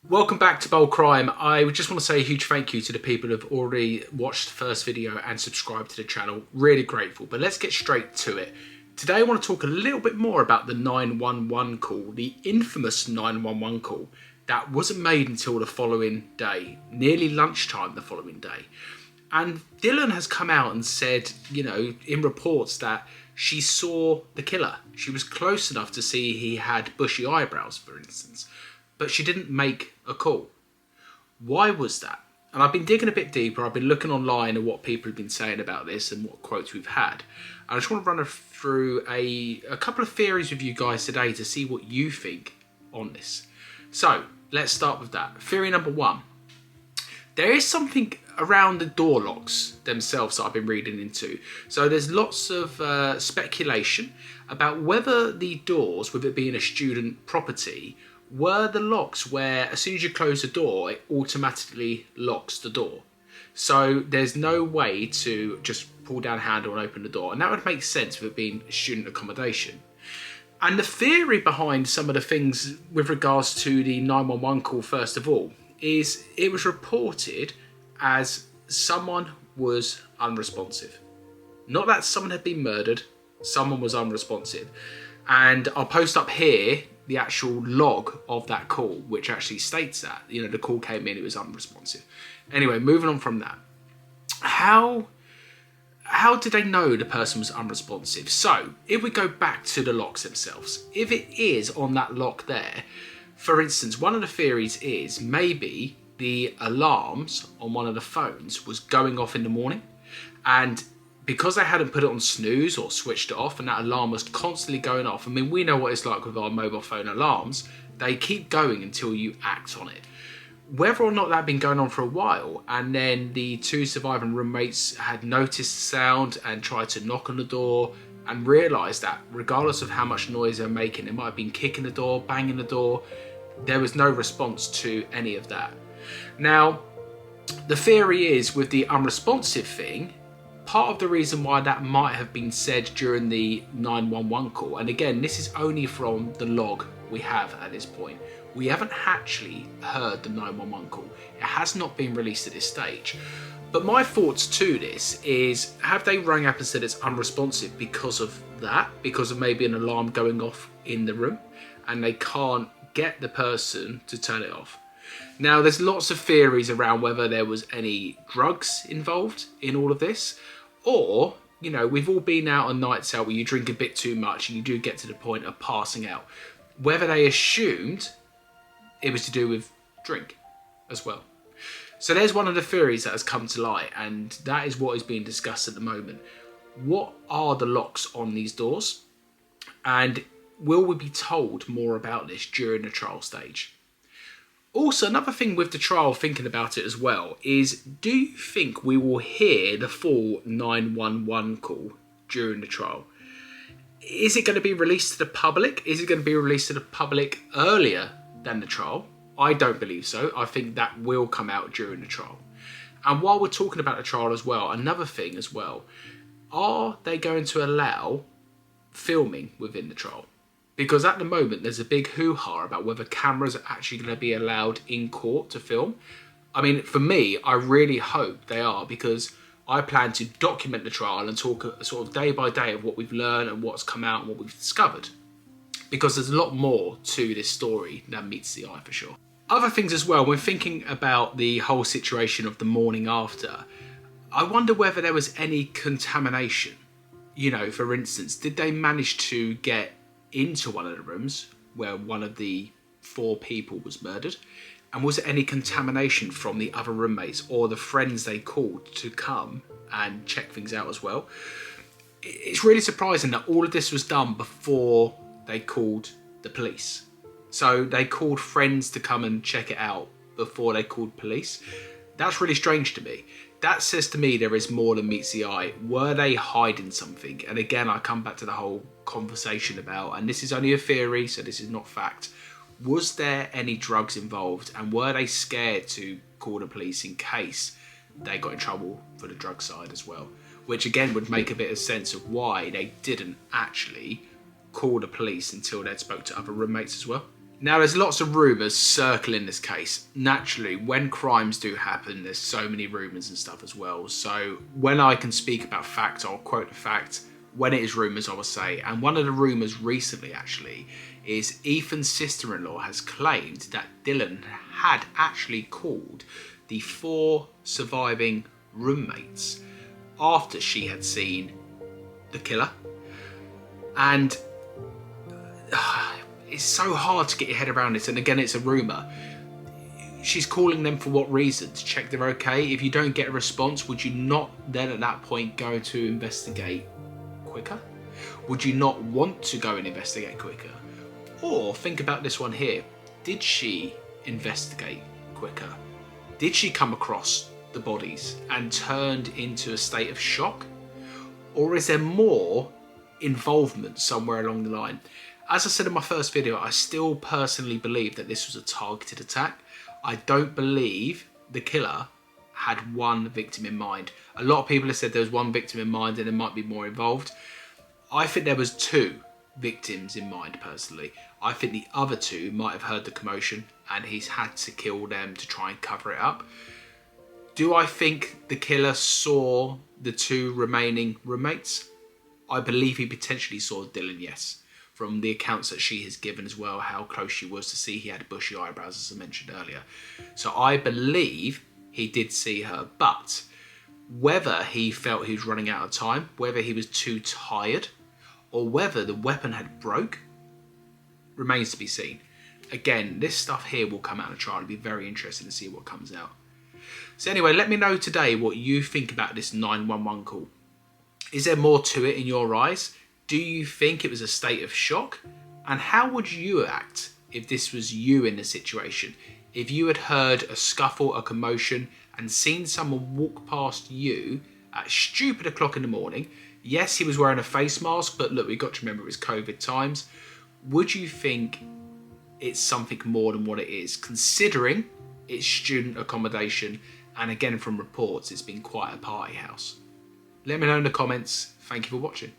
Welcome back to Bold Crime. I just want to say a huge thank you to the people who have already watched the first video and subscribed to the channel. Really grateful, but let's get straight to it. Today I want to talk a little bit more about the 911 call, the infamous 911 call that wasn't made until the following day, nearly lunchtime the following day. And Dylan has come out and said, in reports that she saw the killer. She was close enough to see he had bushy eyebrows, for instance, but she didn't make a call. Why was that? And I've been digging a bit deeper. I've been looking online at what people have been saying about this and what quotes we've had. And I just want to run through a couple of theories with you guys today to see what you think on this. So let's start with that. Theory number one. There is something around the door locks themselves that I've been reading into. So there's lots of speculation about whether the doors, with it being a student property, were the locks where as soon as you close the door, it automatically locks the door. So there's no way to just pull down a handle and open the door. And that would make sense with it being student accommodation. And the theory behind some of the things with regards to the 911 call, first of all, is it was reported as someone was unresponsive. Not that someone had been murdered, someone was unresponsive. And I'll post up here the actual log of that call, which actually states that, the call came in, it was unresponsive. Anyway, moving on from that. How did they know the person was unresponsive? So, if we go back to the locks themselves, if it is on that lock there, for instance, one of the theories is maybe the alarms on one of the phones was going off in the morning, and because they hadn't put it on snooze or switched it off and that alarm was constantly going off. I mean, we know what it's like with our mobile phone alarms. They keep going until you act on it. Whether or not that had been going on for a while, and then the two surviving roommates had noticed the sound and tried to knock on the door and realised that regardless of how much noise they're making, they might have been kicking the door, banging the door, there was no response to any of that. Now, the theory is with the unresponsive thing, part of the reason why that might have been said during the 911 call, and again, this is only from the log we have at this point. We haven't actually heard the 911 call. It has not been released at this stage. But my thoughts to this is, have they rung up and said it's unresponsive because of that? Because of maybe an alarm going off in the room and they can't get the person to turn it off? Now, there's lots of theories around whether there was any drugs involved in all of this, or, we've all been out on nights out where you drink a bit too much and you do get to the point of passing out. Whether they assumed it was to do with drink as well. So there's one of the theories that has come to light, and that is what is being discussed at the moment. What are the locks on these doors? And will we be told more about this during the trial stage? Also, another thing with the trial, thinking about it as well, is do you think we will hear the full 911 call during the trial? Is it going to be released to the public? Is it going to be released to the public earlier than the trial? I don't believe so. I think that will come out during the trial. And while we're talking about the trial as well, another thing as well, are they going to allow filming within the trial? Because at the moment, there's a big hoo-ha about whether cameras are actually going to be allowed in court to film. I mean, for me, I really hope they are, because I plan to document the trial and talk sort of day by day of what we've learned and what's come out and what we've discovered. Because there's a lot more to this story than meets the eye, for sure. Other things as well, when thinking about the whole situation of the morning after, I wonder whether there was any contamination. For instance, did they manage to get into one of the rooms where one of the 4 people was murdered? And was there any contamination from the other roommates or the friends they called to come and check things out as well? It's really surprising that all of this was done before they called the police. So they called friends to come and check it out before they called police. That's really strange to me. That says to me there is more than meets the eye. Were they hiding something? And again, I come back to the whole conversation about, and this is only a theory, so this is not fact, was there any drugs involved? And were they scared to call the police in case they got in trouble for the drug side as well? Which again would make a bit of sense of why they didn't actually call the police until they'd spoke to other roommates as well. Now, there's lots of rumours circling this case. Naturally, when crimes do happen, there's so many rumours and stuff as well. So when I can speak about fact, I'll quote the fact. When it is rumours, I will say. And one of the rumours recently, actually, is Ethan's sister-in-law has claimed that Dylan had actually called the 4 surviving roommates after she had seen the killer. And it's so hard to get your head around it. And again, it's a rumour. She's calling them for what reason? To check they're okay? If you don't get a response, would you not then at that point go to investigate quicker? Would you not want to go and investigate quicker? Or think about this one here. Did she investigate quicker? Did she come across the bodies and turned into a state of shock? Or is there more involvement somewhere along the line? As I said in my first video, I still personally believe that this was a targeted attack. I don't believe the killer had one victim in mind. A lot of people have said there was one victim in mind and there might be more involved. I think there was 2 victims in mind personally. I think the other 2 might have heard the commotion and he's had to kill them to try and cover it up. Do I think the killer saw the 2 remaining roommates? I believe he potentially saw Dylan, yes. From the accounts that she has given as well, how close she was to see he had bushy eyebrows, as I mentioned earlier. So I believe he did see her, but whether he felt he was running out of time, whether he was too tired, or whether the weapon had broke, remains to be seen. Again, this stuff here will come out in a trial. It'll be very interesting to see what comes out. So anyway, let me know today what you think about this 911 call. Is there more to it in your eyes? Do you think it was a state of shock? And how would you act if this was you in the situation? If you had heard a scuffle, a commotion, and seen someone walk past you at stupid o'clock in the morning. Yes, he was wearing a face mask, but look, we've got to remember it was COVID times. Would you think it's something more than what it is, considering it's student accommodation, and again, from reports, it's been quite a party house? Let me know in the comments. Thank you for watching.